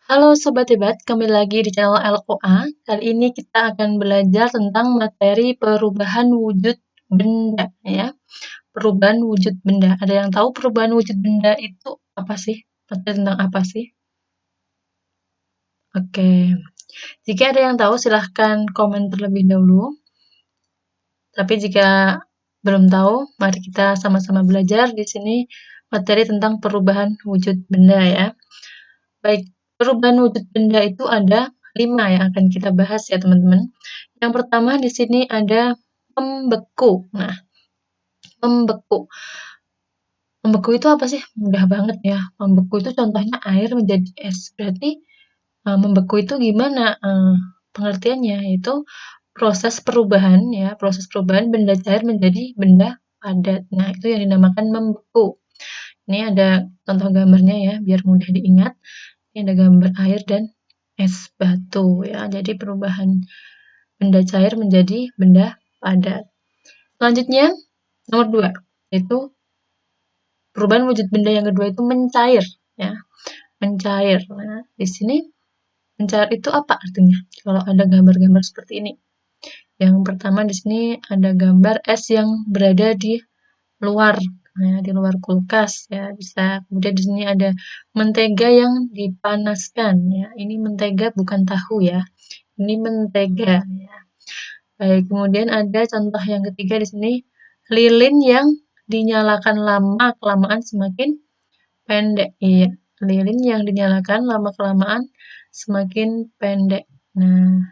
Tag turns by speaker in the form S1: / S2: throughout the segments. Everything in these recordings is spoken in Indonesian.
S1: Halo Sobat Hebat, kembali lagi di channel LOA. Kali ini kita akan belajar tentang materi perubahan wujud benda ya. Perubahan wujud benda. Ada yang tahu perubahan wujud benda itu apa sih? Materi tentang apa sih? Oke. Jika ada yang tahu silahkan komen terlebih dahulu. Tapi jika belum tahu, mari kita sama-sama belajar di sini materi tentang perubahan wujud benda ya. Baik, perubahan wujud benda itu ada 5 yang akan kita bahas ya teman-teman. Yang pertama di sini ada membeku. Nah, membeku. Membeku itu apa sih? Mudah banget ya. Membeku itu contohnya air menjadi es. Berarti membeku itu gimana pengertiannya? Itu proses perubahan ya, proses perubahan benda cair menjadi benda padat. Nah, itu yang dinamakan membeku. Ini ada contoh gambarnya ya, biar mudah diingat. Ini ada gambar air dan es batu ya. Jadi perubahan benda cair menjadi benda padat. Selanjutnya, nomor 2, yaitu perubahan wujud benda yang kedua itu mencair ya. Mencair. Nah, di sini mencair itu apa artinya? Kalau ada gambar-gambar seperti ini. Yang pertama di sini ada gambar es yang berada di luar, nah, di luar kulkas ya bisa. Kemudian di sini ada mentega yang dipanaskan ya. Ini mentega bukan tahu ya. Ini mentega ya. Baik, kemudian ada contoh yang ketiga di sini lilin yang dinyalakan lama kelamaan semakin pendek. Iya, lilin yang dinyalakan lama kelamaan semakin pendek. Nah,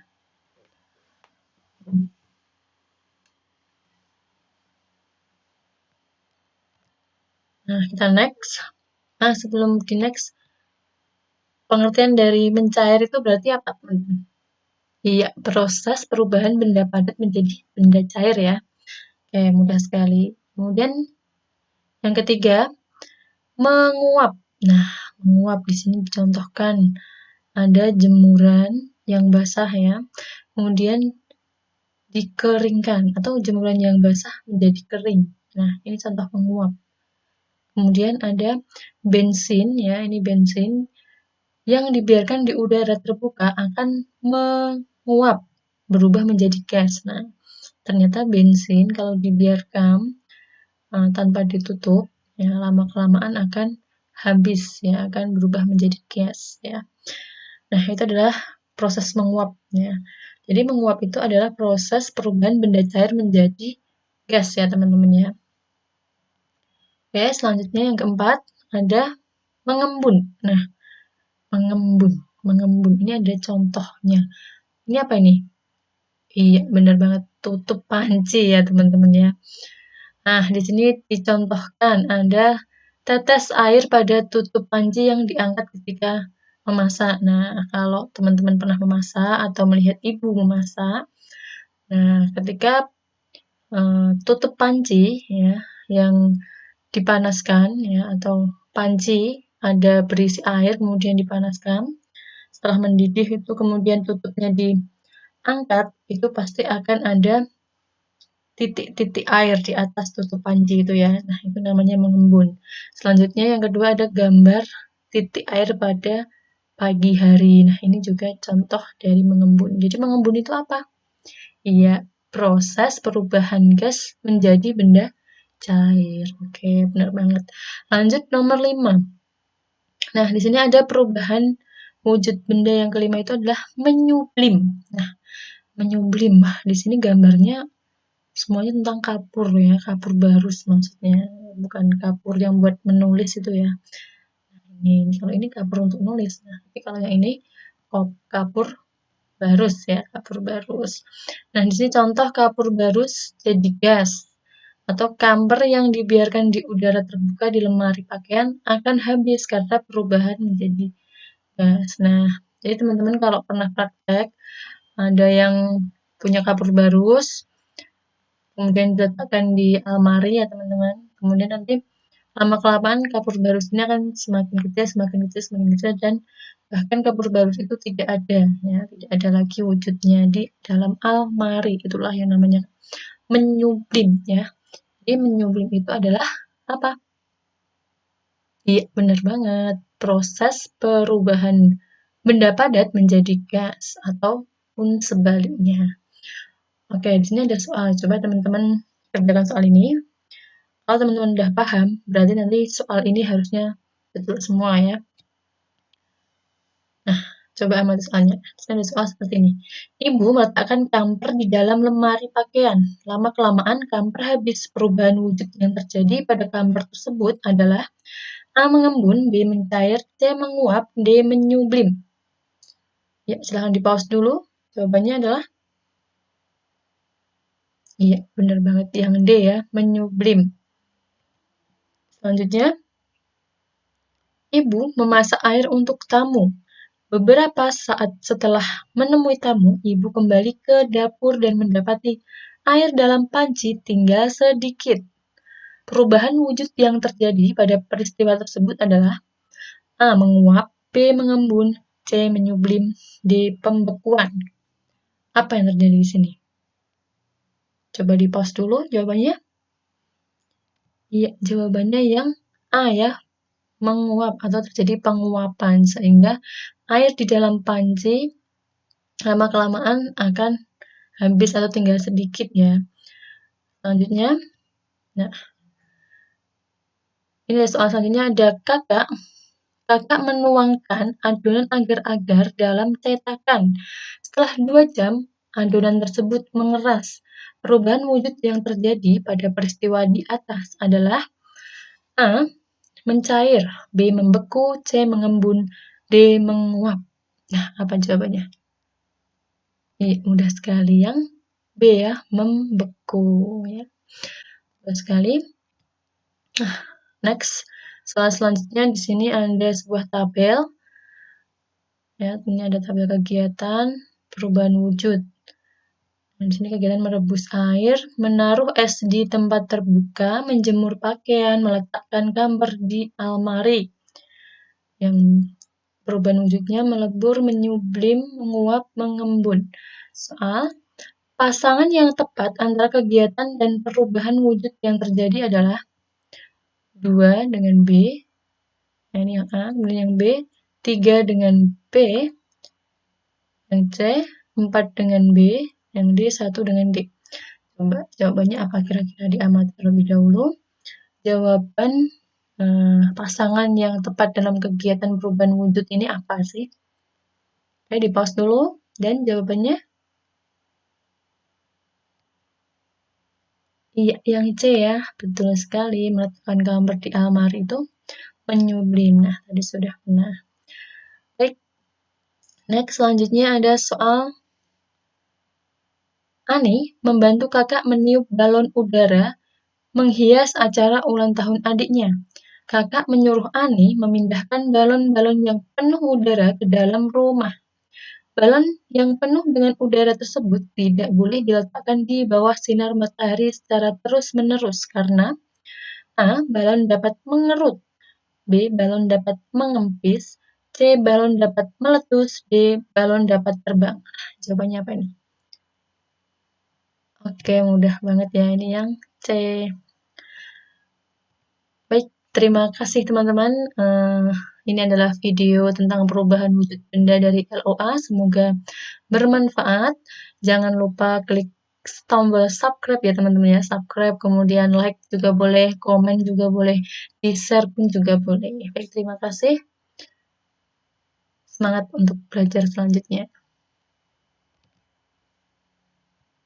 S1: kita next. Nah, sebelum di next, pengertian dari mencair itu berarti apa, teman-teman? Iya, proses perubahan benda padat menjadi benda cair ya. Oke, mudah sekali. Kemudian yang ketiga, menguap. Nah, menguap di sini dicontohkan ada jemuran yang basah ya. Kemudian dikeringkan atau jemuran yang basah menjadi kering. Nah, ini contoh menguap. Kemudian ada bensin ya, ini bensin yang dibiarkan di udara terbuka akan menguap, berubah menjadi gas. Nah, ternyata bensin kalau dibiarkan tanpa ditutup, ya lama-kelamaan akan habis, ya akan berubah menjadi gas, ya. Nah, itu adalah proses menguap, ya. Jadi menguap itu adalah proses perubahan benda cair menjadi gas, ya teman-teman ya. Oke, selanjutnya yang keempat ada mengembun. Nah, mengembun, mengembun. Ini ada contohnya. Ini apa ini? Iya, benar banget. Tutup panci ya teman-teman ya. Nah, di sini dicontohkan ada tetes air pada tutup panci yang diangkat ketika memasak. Nah, kalau teman-teman pernah memasak atau melihat ibu memasak, nah ketika tutup panci ya yang dipanaskan ya atau panci ada berisi air kemudian dipanaskan, setelah mendidih itu kemudian tutupnya diangkat, itu pasti akan ada titik-titik air di atas tutup panci itu ya. Nah, itu namanya mengembun. Selanjutnya yang kedua ada gambar titik air pada pagi hari. Nah, ini juga contoh dari mengembun. Jadi mengembun itu apa? Iya, proses perubahan gas menjadi benda cair. Oke, benar banget. Lanjut nomor 5. Nah, di sini ada perubahan wujud benda yang kelima itu adalah menyublim. Nah, menyublim. Di sini gambarnya semuanya tentang kapur ya, kapur barus maksudnya, bukan kapur yang buat menulis itu ya. Ini kalau ini kapur untuk nulis. Nah, tapi kalau yang ini kapur barus ya, kapur barus. Nah, di sini contoh kapur barus jadi gas atau kamper yang dibiarkan di udara terbuka di lemari pakaian akan habis karena perubahan menjadi gas. Nah, jadi teman-teman kalau pernah praktek ada yang punya kapur barus, kemudian diletakkan di almari ya teman-teman. Kemudian nanti lama-kelamaan kapur barus ini akan semakin kecil, semakin kecil, semakin kecil, dan bahkan kapur barus itu tidak ada, ya, tidak ada lagi wujudnya di dalam almari. Itulah yang namanya menyublim, ya. Jadi menyublim itu adalah apa? Iya, benar banget. Proses perubahan benda padat menjadi gas ataupun sebaliknya. Oke, di sini ada soal. Coba teman-teman kerjakan soal ini. Kalau teman-teman udah paham, berarti nanti soal ini harusnya betul semua ya. Nah, coba amati soalnya. Di sini ada soal seperti ini. Ibu meletakkan kamper di dalam lemari pakaian. Lama-kelamaan kamper habis. Perubahan wujud yang terjadi pada kamper tersebut adalah A. Mengembun, B. Mencair, C. Menguap, D. Menyublim. Ya, silahkan di pause dulu. Jawabannya adalah iya, benar banget yang D ya, menyublim. Selanjutnya, ibu memasak air untuk tamu. Beberapa saat setelah menemui tamu, ibu kembali ke dapur dan mendapati air dalam panci tinggal sedikit. Perubahan wujud yang terjadi pada peristiwa tersebut adalah A. Menguap, B. Mengembun, C. Menyublim, D. Pembekuan. Apa yang terjadi di sini? Coba di pause dulu jawabannya. Iya, jawabannya yang A ya, menguap atau terjadi penguapan sehingga air di dalam panci lama-kelamaan akan habis atau tinggal sedikit ya. Selanjutnya, nah ini soal selanjutnya ada kakak menuangkan adonan agar-agar dalam cetakan. Setelah 2 jam, adonan tersebut mengeras. Perubahan wujud yang terjadi pada peristiwa di atas adalah A. Mencair, B. Membeku, C. Mengembun, D. Menguap. Nah, apa jawabannya? Iya, mudah sekali yang B ya, membeku ya. Mudah sekali. Nah, next. Soal selanjutnya di sini ada sebuah tabel. Ya, ini ada tabel kegiatan perubahan wujud. Nah, di sini kegiatan merebus air, menaruh es di tempat terbuka, menjemur pakaian, meletakkan kamper di almari. Yang perubahan wujudnya melebur, menyublim, menguap, mengembun. Soal pasangan yang tepat antara kegiatan dan perubahan wujud yang terjadi adalah 2 dengan B, nah ini yang A, kemudian yang B, 3 dengan B, yang C, 4 dengan B, yang D, 1 dengan D. Coba jawabannya apa kira-kira diamati terlebih dahulu. Jawaban pasangan yang tepat dalam kegiatan perubahan wujud ini apa sih? Oke, di pause dulu dan jawabannya iya, yang C ya, betul sekali. Meletakkan gambar di almari itu menyublim. Nah, tadi sudah benar. Baik, next selanjutnya ada soal Ani membantu kakak meniup balon udara menghias acara ulang tahun adiknya. Kakak menyuruh Ani memindahkan balon-balon yang penuh udara ke dalam rumah. Balon yang penuh dengan udara tersebut tidak boleh diletakkan di bawah sinar matahari secara terus-menerus karena A. Balon dapat mengerut, B. Balon dapat mengempis, C. Balon dapat meletus, D. Balon dapat terbang. Jawabannya apa ini? Oke, mudah banget ya, ini yang C. Baik, terima kasih teman-teman. Ini adalah video tentang perubahan wujud benda dari LOA. Semoga bermanfaat. Jangan lupa klik tombol subscribe ya teman-teman ya. Subscribe, kemudian like juga boleh, komen juga boleh, di-share pun juga boleh. Baik, terima kasih. Semangat untuk belajar selanjutnya.